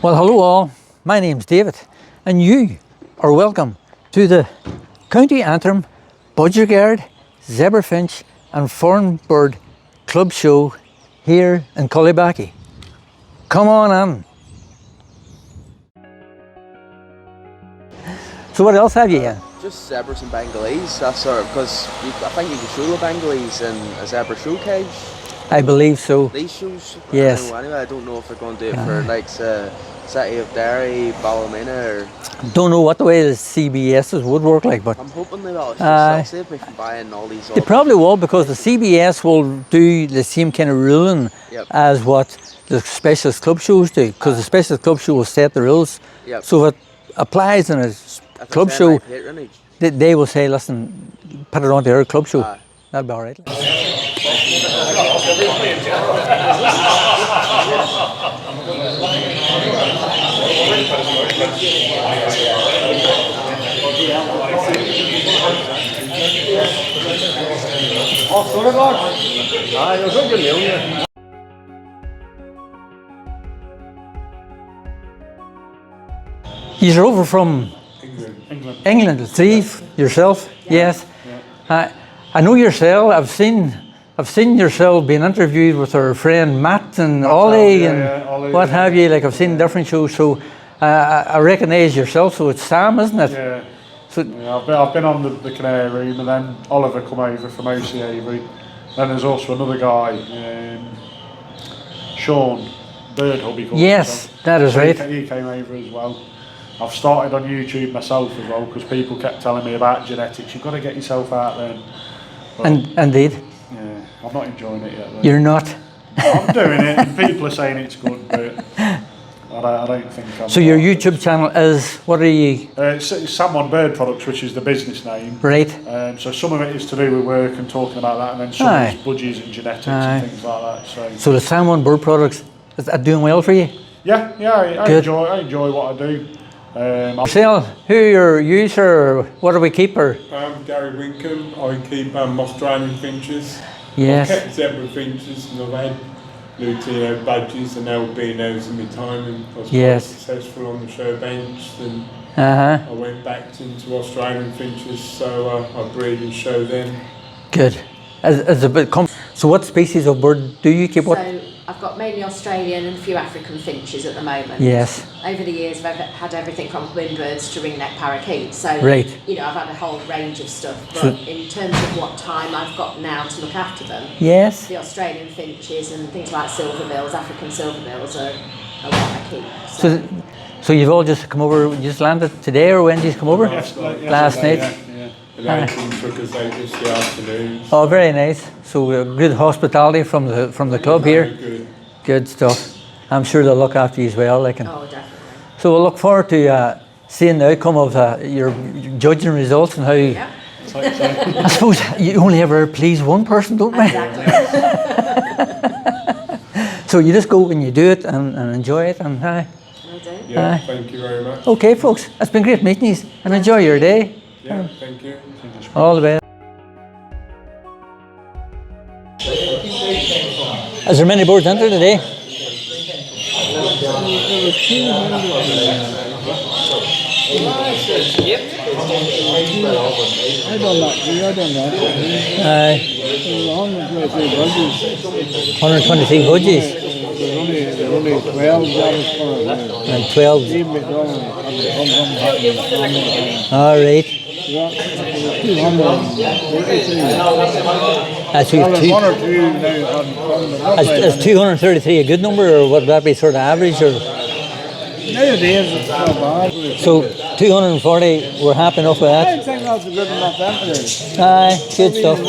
Well, hello all, my name's David, and you are welcome to the County Antrim Budgerigar, Zebra Finch and Foreign Bird Club Show here in Cullibackie. Come on in. So what else have you here? Just zebras and Bengalese, that's sort of, because I think you can show the Bengalese in a zebra show cage. I believe so. These shows? Yes. Anyway, I don't know if they're going to do it for like City of Derry, Ballymena, or... Don't know what the way the CBSs would work like, but... I'm hoping they will. It's just save me from buying all these... They probably will, because the CBS will do the same kind of ruling as what the specialist club shows do, because the specialist club show will set the rules. So if it applies in a club show, they will say, listen, put it on to our club show. That'll be all right. You're over from England, Steve, yourself, yes. I know yourself. I've seen yourself being interviewed with our friend Matt and Ollie and what have you. Like I've seen different shows, so I recognise yourself. So it's Sam, isn't it? Yeah. So I've been on the Canary, and then Oliver come over from OC Avery. Then there's also another guy, Sean Bird Hubby. Yes, that is right. He came over as well. I've started on YouTube myself as well, because people kept telling me about genetics. You've got to get yourself out there. And indeed. Yeah, I'm not enjoying it yet though. You're not? I'm doing it, and people are saying it's good, but I don't think I'm... So your YouTube channel is, what are you? It's Sam on Bird Products, which is the business name. Right. So some of it is to do with work and talking about that, and then some is budgies and genetics and things like that. So the Sam on Bird Products, is that doing well for you? Yeah, I enjoy what I do. Marcel, who are you, sir? What do we keep? Or? I'm Gary Winkham. I keep Australian finches. Yes. I've kept zebra finches, and I've had Lutino badges and albinos in my time, and I was quite successful on the show bench. And I went back into Australian finches, so I breed and show them. Good. As a bit so what species of bird do you keep? So I've got mainly Australian and a few African finches at the moment. Yes. Over the years I've had everything from windbirds to ringneck parakeets. So you know, I've had a whole range of stuff. But in terms of what time I've got now to look after them, the Australian finches and things like silverbills, African silverbills are what I keep. So you've all just come over, you just landed today, or when did you come over? Last night? Yeah. The Antrim took us out this afternoon. Oh, very nice. So good hospitality from the club here. Good stuff. I'm sure they'll look after you as well. Oh, definitely. So we'll look forward to seeing the outcome of your judging results and how. I suppose you only ever please one person, don't we? Exactly. So you just go and you do it and enjoy it and Will do. Yeah, thank you very much. Okay, folks, it's been great meeting you and enjoy your day. Yeah, thank you. All the best. Is there many birds entered today? I don't know. 123 budgies. There's only 12 jobs for it. And 12. All right. 233. Is 233 a good number, or would that be sort of average? Or? Nowadays it's not bad. So 240, we're happy enough with that? I think that's a good enough effort. Aye, good stuff.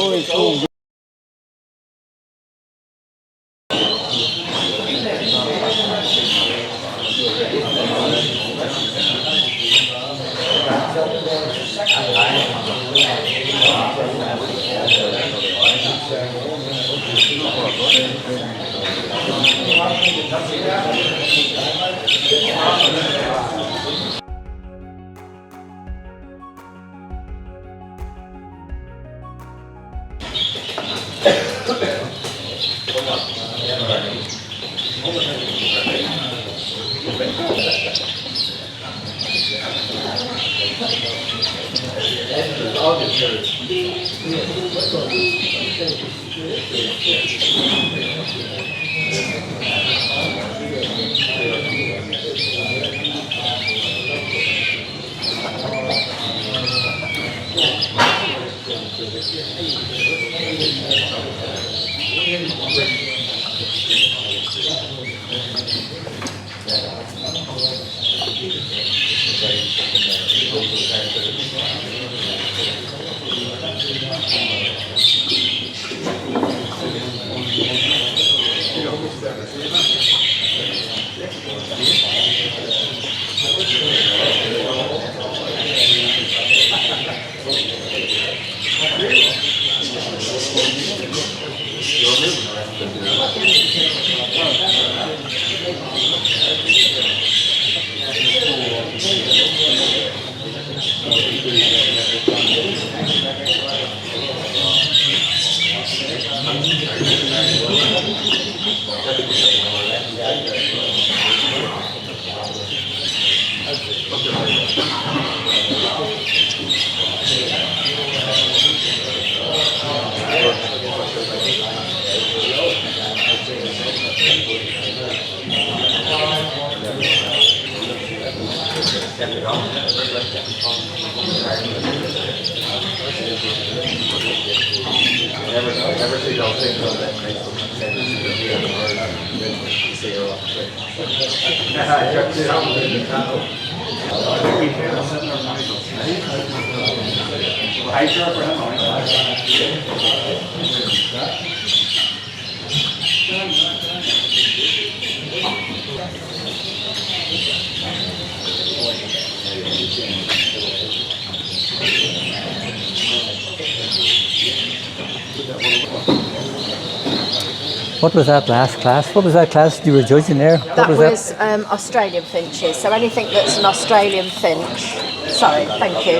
What was that last class? What was that class you were judging there? That was Australian finches. So anything that's an Australian finch, sorry, thank you,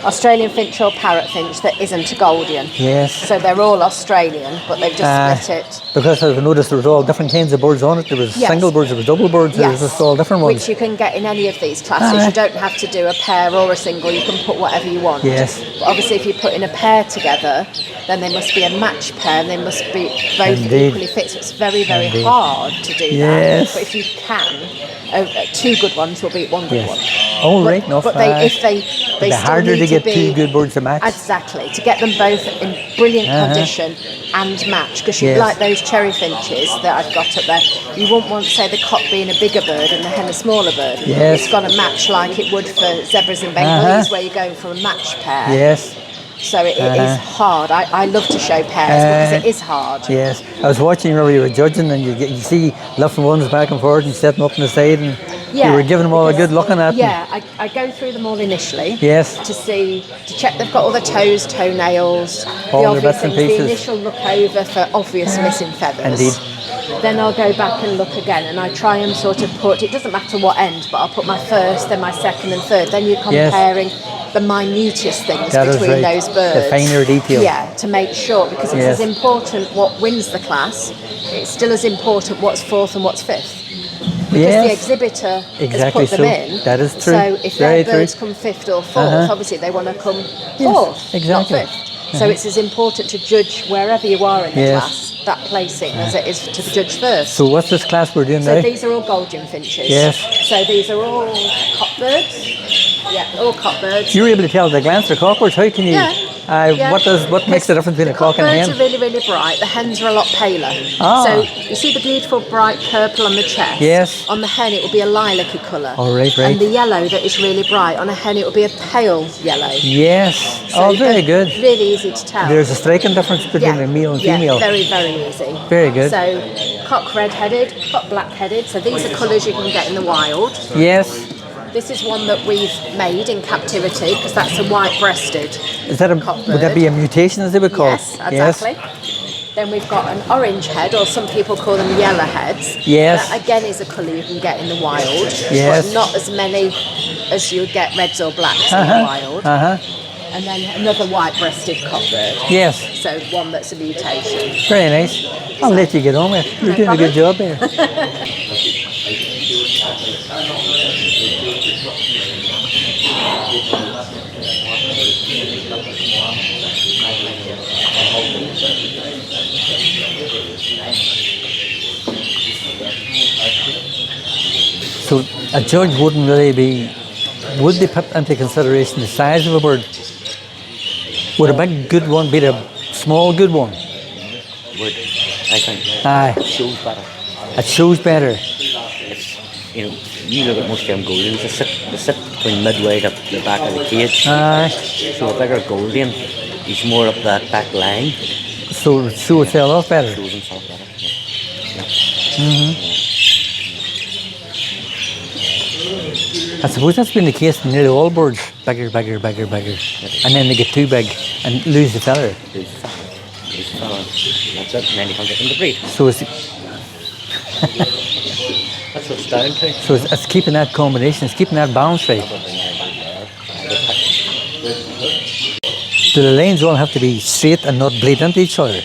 Australian finch or parrot finch that isn't a Goldian. Yes. So they're all Australian, but they've just split it. Because I've noticed there was all different kinds of birds on it. There was single birds, there was double birds, there was just all different ones. Which you can get in any of these classes. You don't have to do a pair or a single, you can put whatever you want. Yes. But obviously if you put in a pair together, then they must be a match pair and they must be both equally fit. So it's very, very hard to do that. But if you can, two good ones will beat one good one. Oh, right, no. But if they it's harder to get two good birds to match. Exactly, to get them both in brilliant condition and match. Because you like those cherry finches that I've got up there, you wouldn't want, say, the cock being a bigger bird and the hen a smaller bird. Yes. It's got to match like it would for zebras and Bengalese, where you're going for a match pair. Yes. So it is hard. I love to show pairs because it is hard. Yes. I was watching where you were judging and you see lifting ones back and forth and setting up on the side and you were giving them all a good looking at. Yeah, I go through them all initially. Yes. To check they've got all the toes, toenails, all the obvious bits and things, pieces. the initial look over for obvious missing feathers. Indeed. Then I'll go back and look again and I try and sort of put, it doesn't matter what end, but I'll put my first, then my second and third. Then you're comparing the minutest things between those birds. The finer detail. Yeah, to make sure, because it's as important what wins the class, it's still as important what's fourth and what's fifth. Because the exhibitor has put them in. That is true. So if their birds come fifth or fourth, obviously they want to come fourth, not fifth. So it's as important to judge wherever you are in the class, that placing, as it is to judge first. So what's this class we're doing now? So these are all Goldian finches. Yes. So these are all cock birds. Yeah, all cock birds. You're able to tell at a glance they're cockbirds. How can you? What makes the difference between a cock and a hen? The cock birds are really, really bright. The hens are a lot paler. So you see the beautiful bright purple on the chest? Yes. On the hen it will be a lilac-y colour. Oh, right. And the yellow that is really bright, on a hen it will be a pale yellow. Yes. So very good. Really easy to tell. There's a striking difference between a male and female. Yeah, very, very easy. Very good. So cock red-headed, cock black-headed. So these are colours you can get in the wild. Yes. This is one that we've made in captivity because that's a white-breasted cock bird. Would that be a mutation, as they would call it? Yes, exactly. Then we've got an orange head, or some people call them yellow heads. Yes. That again is a colour you can get in the wild, yes. but not as many as you would get reds or blacks in the wild. And then another white-breasted cock bird. Yes. So one that's a mutation. Very nice. I'll let you get on with it. You're doing a good job there. a judge wouldn't really be, would they put into consideration the size of a bird? Would a big good one beat a small good one? Would, I think. Aye. It shows better. It shows better. It's, you look at most of them Goldens, they sit between midway to the back of the cage. Aye. So a bigger Golden, he's more up that back line. So it shows off better. Shows himself better. I suppose that's been the case in nearly all birds. Bigger, bigger, bigger, bigger. And then they get too big and lose the feather. Lose the feather. That's it, and then you can't get them to breed. So it's, That's what it's down to. so it's keeping that combination, it's keeping that balance right. Do the lines all have to be straight and not bleed into each other?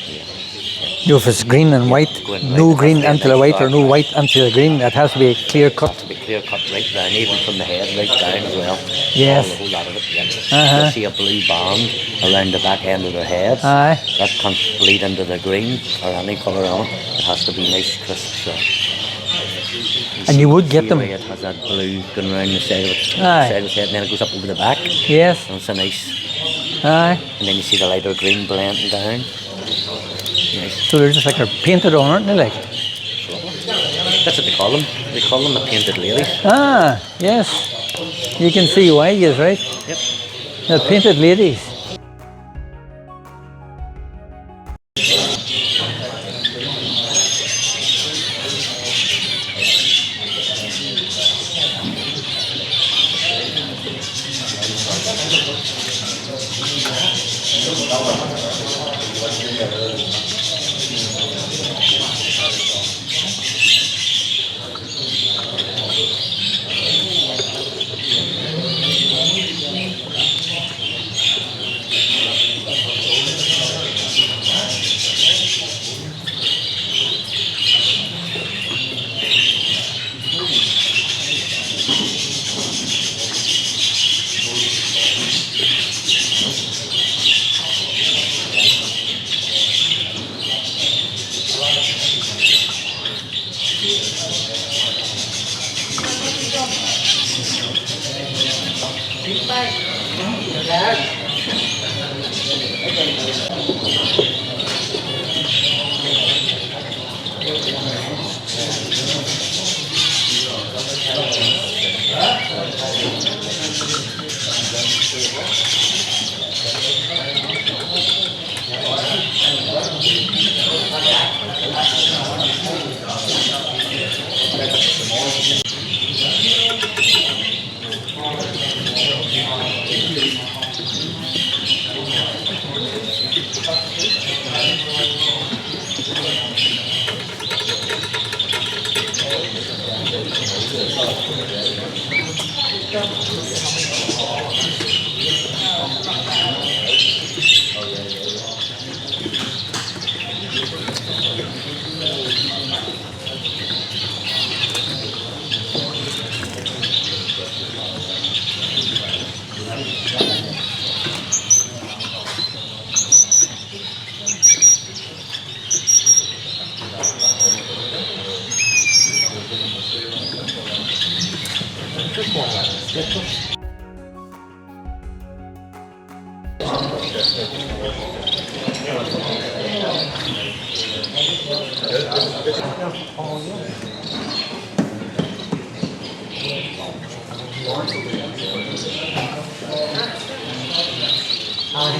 You know, if it's green and white, no green into the white or no white into the green, it has to be a clear cut. To be clear cut right down, even from the head right down as well. Yes. A whole lot of it, yeah. You see a blue band around the back end of their head. Aye. That can't bleed into the green or any colour on it. It has to be nice, crisp, sharp. And you would get them. It has that blue going around the side of it, Aye. side of its head, and then it goes up over the back. Yes. And it's a nice. Aye. And then you see the lighter green blending down. Nice. So they're just like painted on, aren't they? Like. That's what they call them. They call them the painted ladies. Ah, yes. You can see why, yes, right? Yep. They're painted ladies.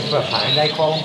For a pound, I call them.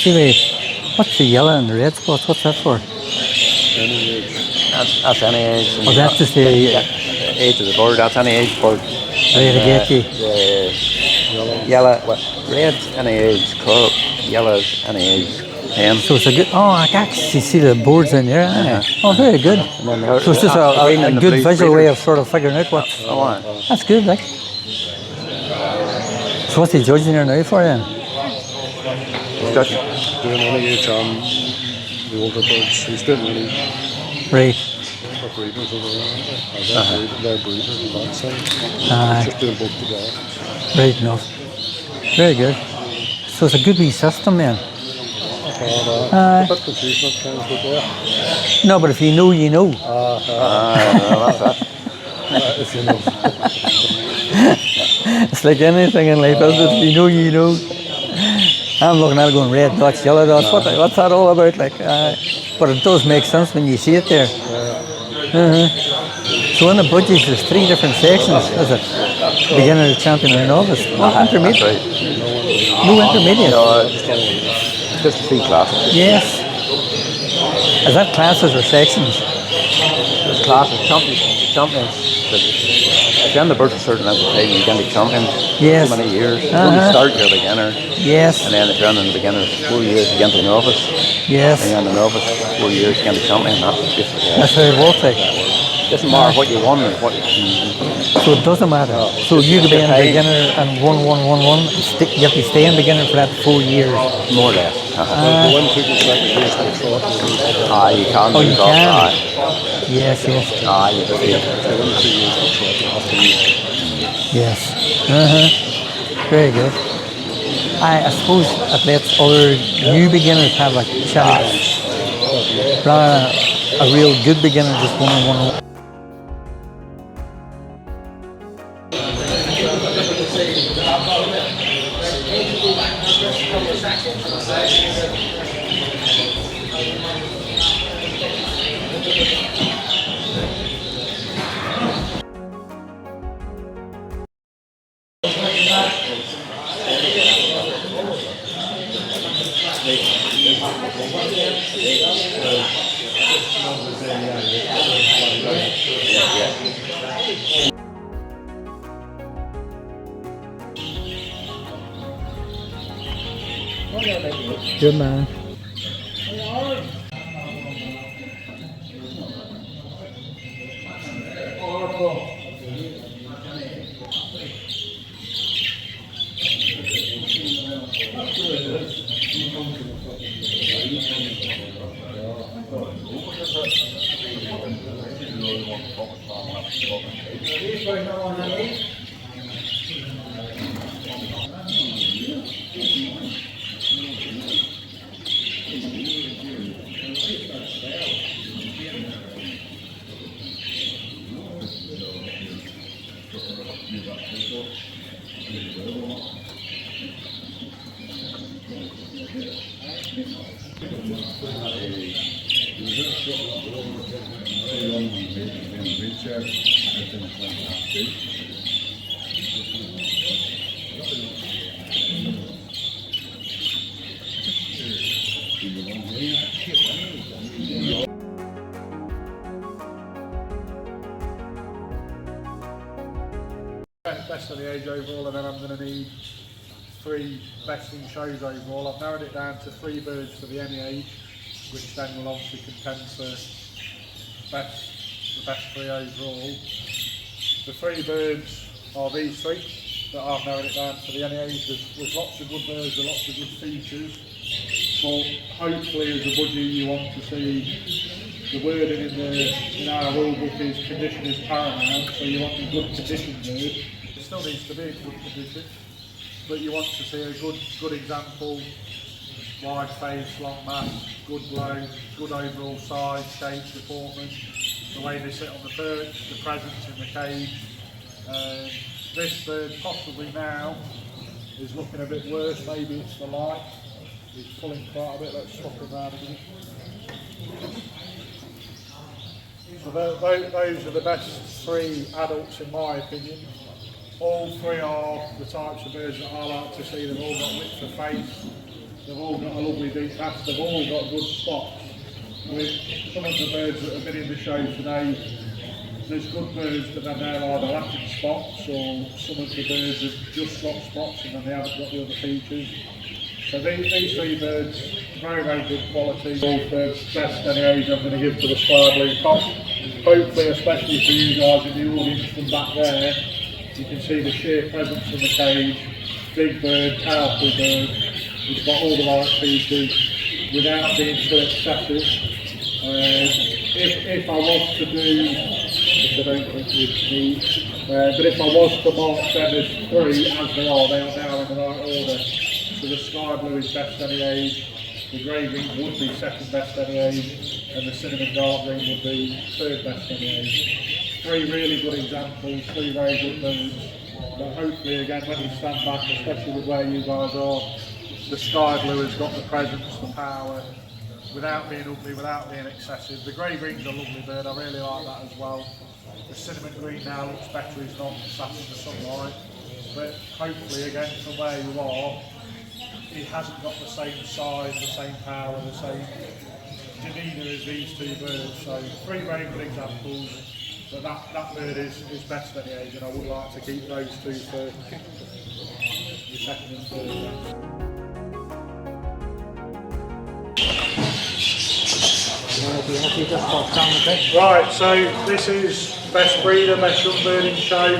See, wait, what's the yellow and the red spots? What's that for? That's any age. Oh, that's just the age of the bird. That's any age bird. Right, I get you. Yellow, red any age, yellow any age. So it's a good. Oh, I can actually see the boards in there. Oh, very good. So it's just a good visual way of sort of figuring out what. That's good, like. So what's he judging here now for then? Doing any age on the older birds. He's doing any. Right. Breeders over there. They're breeders on that side. Just doing both together. Right enough. Very good. So it's a good wee system then. A bit confusing at times with that. No, but if you know, you know. That's it. If you know. It's like anything in life, isn't it? If you know, you know. I'm looking at it going red dots, yellow dots. What's that all about? Like, but it does make sense when you see it there. So in the budgies, there's 3 different sections, is it? Beginner, champion, and novice. Oh, intermediate. No intermediate. No, just 3 classes. Yes. Is that classes or sections? There's classes, champions. If you're in the birds a certain amount of time, you can be champion. Yes. So many years. When you start, you're a beginner. Yes. And then if you're in the beginner 4 years, you get into novice. Yes. And you're in the novice 4 years, you get into champion. That's how it works, like. Doesn't matter what you won or what you So it doesn't matter. So you could be in beginner and 1, 1, 1, 1. You have to stay in beginner for that 4 years. more or less. The one who can second years they trot. You can. Oh, you can. Yes, yes. You can. Yes. Very good. I suppose it lets other new beginners have a chance. Rather than a real good beginner just one. Good man. Best of the age overall, and then I'm going to need 3 best in shows overall. I've narrowed it down to 3 birds for the any age, which then will obviously contend for the best 3 overall. The 3 birds are these 3 that I've narrowed it down for the any age. There's lots of good birds, there's lots of good features, but hopefully as a budgie you want to see the wording in our rule book is condition is paramount, so you want a good condition bird. still needs to be in good condition, but you want to see a good example, wide face, long mass, good blow, good overall size, shape, deportment, the way they sit on the perch, the presence in the cage. This bird possibly now is looking a bit worse, maybe it's the light, he's pulling quite a bit, let's swap him around a minute. So those are the best 3 adults in my opinion. All 3 are the types of birds that I like to see. They've all got width of face, they've all got a lovely deep back, they've all got good spots. With some of the birds that have been in the show today, there's good birds but then they're either lacking spots, or some of the birds have just got spots and then they haven't got the other features. So these 3 birds, very good quality. All the best any age I'm going to give to the sky blue cock. Hopefully, especially for you guys in the audience from back there, you can see the sheer presence in the cage. Big bird, powerful bird. It's got all the right features without being too excessive. If I was to do, which I don't think you'd need, but if I was to mark them as 3 as they are now in the right order. So the sky blue is best any age, the grey ring would be second best any age, and the cinnamon dark ring would be third best any age. 3 really good examples, 3 very good birds, but hopefully again when you stand back, especially with where you guys are, the sky blue has got the presence, the power, without being ugly, without being excessive. The grey ring's a lovely bird, I really like that as well. The cinnamon green now looks better, he's not sat in the sunlight, but hopefully again from where you are, he hasn't got the same size, the same power, the same demeanour as these 2 birds. So 3 very good examples, but that bird is best any age, and I would like to keep those 2 for the second and third. Right, so this is best breeder, best young bird in show.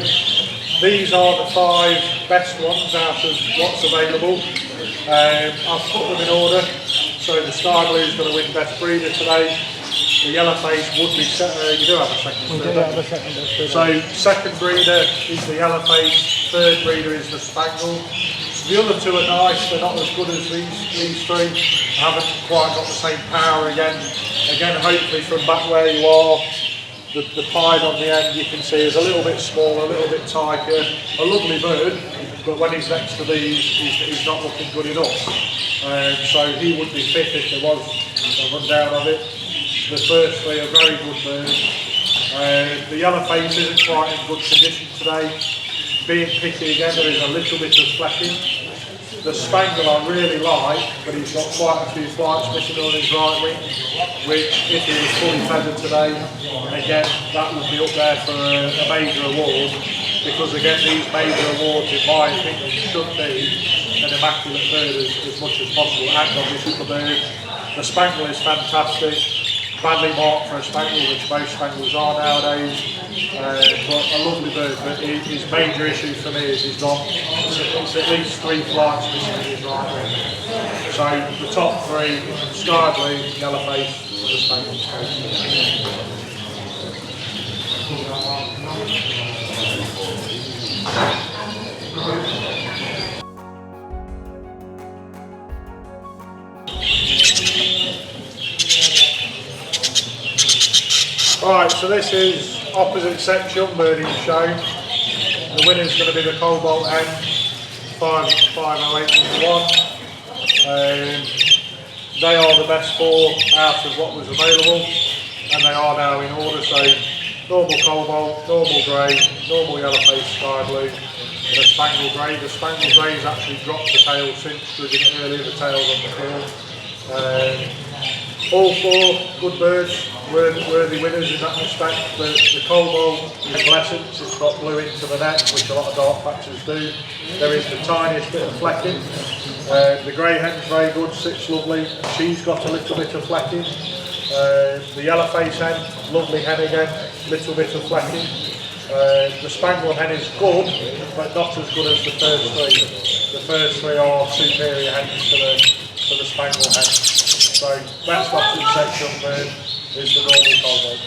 These are the 5 best ones out of what's available. I've put them in order. So the sky blue is going to win best breeder today. The yellow face would be, you do have a second. We do have a second best breeder. So second breeder is the yellow face, third breeder is the spangle. The other 2 are nice, they're not as good as these 3. Haven't quite got the same power again. Again, hopefully from back where you are, the pied on the end you can see is a little bit smaller, a little bit tighter. A lovely bird, but when he's next to these, he's not looking good enough. So he would be fit if there was a rundown of it. The first 3 are very good birds. The yellow face isn't quite in good condition today. Being picky again, there is a little bit of flecking. The spangle I really like, but he's got quite a few flights missing on his right wing, which if he was fully feathered today, again, that would be up there for a major award, because again, these major awards, in my opinion, should be an immaculate bird as much as possible, and on this little bird. The spangle is fantastic, badly marked for a spangle, which most spangles are nowadays, but a lovely bird. But his major issue for me is he's got it's at least 3 flights missing in his right wing. So the top 3, sky blue, yellow face, the spangle. Right, so this is opposite sex young birding show. The winner is going to be the Cobalt Hen, 508 They are the best 4 out of what was available, and they are now in order. So normal Cobalt, normal Grey, normal yellow face sky blue, and a Spangled Grey. The Spangled Grey has actually dropped the tail since driven it earlier, the tail's on the field. All 4 good birds, worthy winners in that respect. The Cobalt is blessings, it's got blue into the neck, which a lot of dark patches do. There is the tiniest bit of flecking. The Grey Hen's very good, sits lovely. She's got a little bit of flecking. The Yellow Face Hen, lovely hen again, little bit of flecking. The Spangled Hen is good, but not as good as the first 3. The first 3 are superior hens to the Spangled Hen. So best option section bird is the normal Cobalt.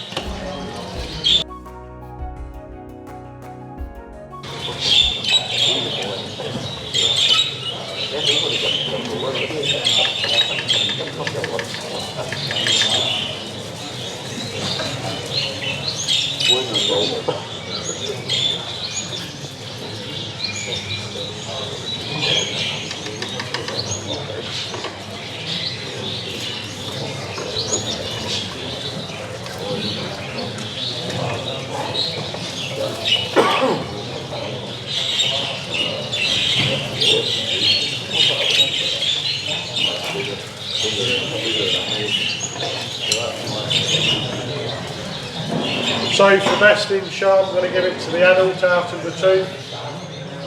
So for best in show, I'm going to give it to the adult out of the two,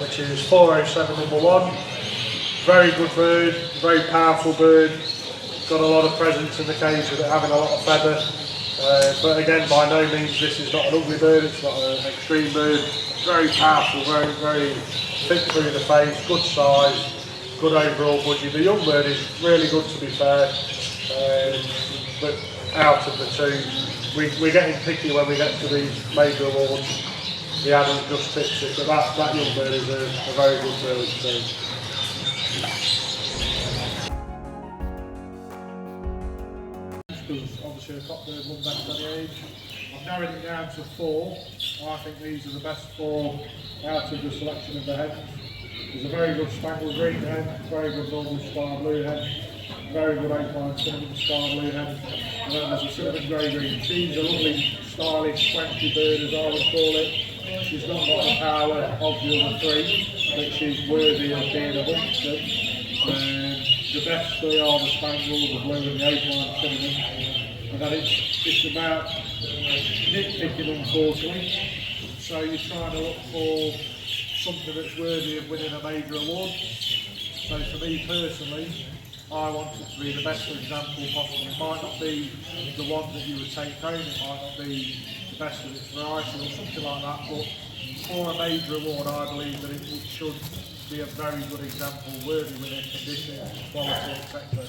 which is 407 number 1. Very good bird, very powerful bird. Got a lot of presence in the cage with it having a lot of feather. But again, by no means this is not an ugly bird, it's not an extreme bird. Very powerful, very thick through the face, good size, good overall budgie. The young bird is really good, to be fair, but out of the two, we're getting picky when we get to these major awards. The adult just tips it, but that young bird is a very good bird. So. Because obviously a top bird won best at the age. I've narrowed it down to 4. I think these are the best 4 out of the selection of the hens. There's a very good spangled green hen, very good northern star blue hen, very good opaline cinnamon star blue hen, and then there's a cinnamon grey green. She's a lovely, stylish, swanky bird, as I would call it. She's not got the power of the other 3, but she's worthy of being a hunter. The best 3 are the spangled, the blue and the opaline cinnamon, and then it's about nitpicking, unfortunately. So you're trying to look for something that's worthy of winning a major award. So for me personally, I want it to be the best example possible. It might not be the one that you would take home, it might not be the best of its variety or something like that, but for a major award I believe that it should be a very good example, worthy with their condition, quality, etc.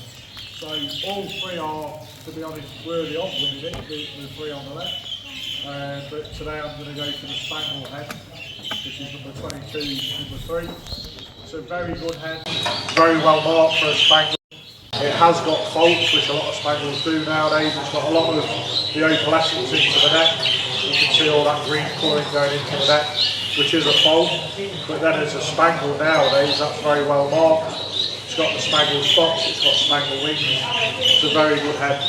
So all 3 are, to be honest, worthy of winning it, the 3 on the left. But today I'm going to go for the spangled hen, which is number 22, number 3. It's a very good hen, very well marked for a spangled. It has got faults, which a lot of spangles do nowadays. It's got a lot of the opalescence into the neck. You can see all that green colouring going into the neck, which is a fault. But then as a spangle nowadays, that's very well marked. It's got the spangled spots, it's got spangled wings. It's a very good hen.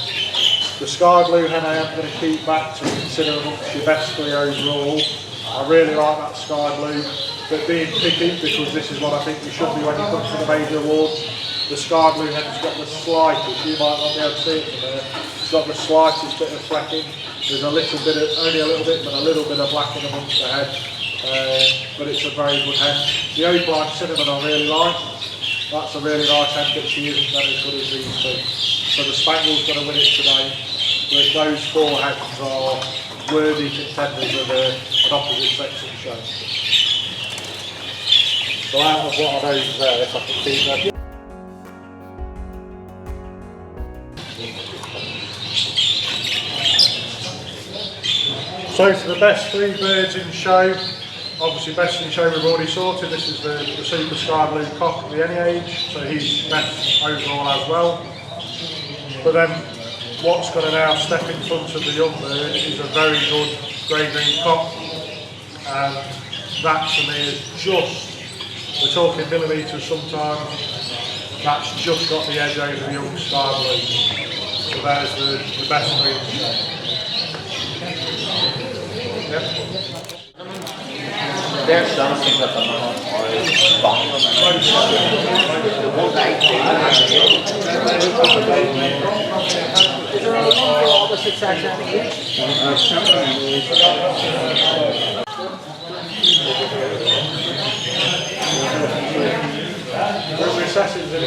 The sky blue hen I am going to keep back to consider amongst your best 3 overall. I really like that sky blue, but being picky, because this is what I think you should be when you come to the major awards. The sky blue hen's got the slightest, you might not be able to see it from there, it's got the slightest bit of flecking. There's a little bit of, only a little bit, but a little bit of blacking amongst the head. But it's a very good hen. The opaline cinnamon I really like. That's a really nice hen, but she isn't that as good as these 2. So the spangle's going to win it today. But those 4 hens are worthy contenders of an opposite section show. So out of what I know is there, if I can keep that. So for the best 3 birds in show, obviously best in show we've already sorted. This is the Super Sky Blue cock of the any age, so he's best overall as well. But then what's going to now step in front of the young bird is a very good grey-green cock, and that to me is just, we're talking millimetres sometimes, that's just got the edge over the young Sky Blue. So there's the best 3 in show. Yep. There's something that I'm on Is there any one for opposite sex Recessions in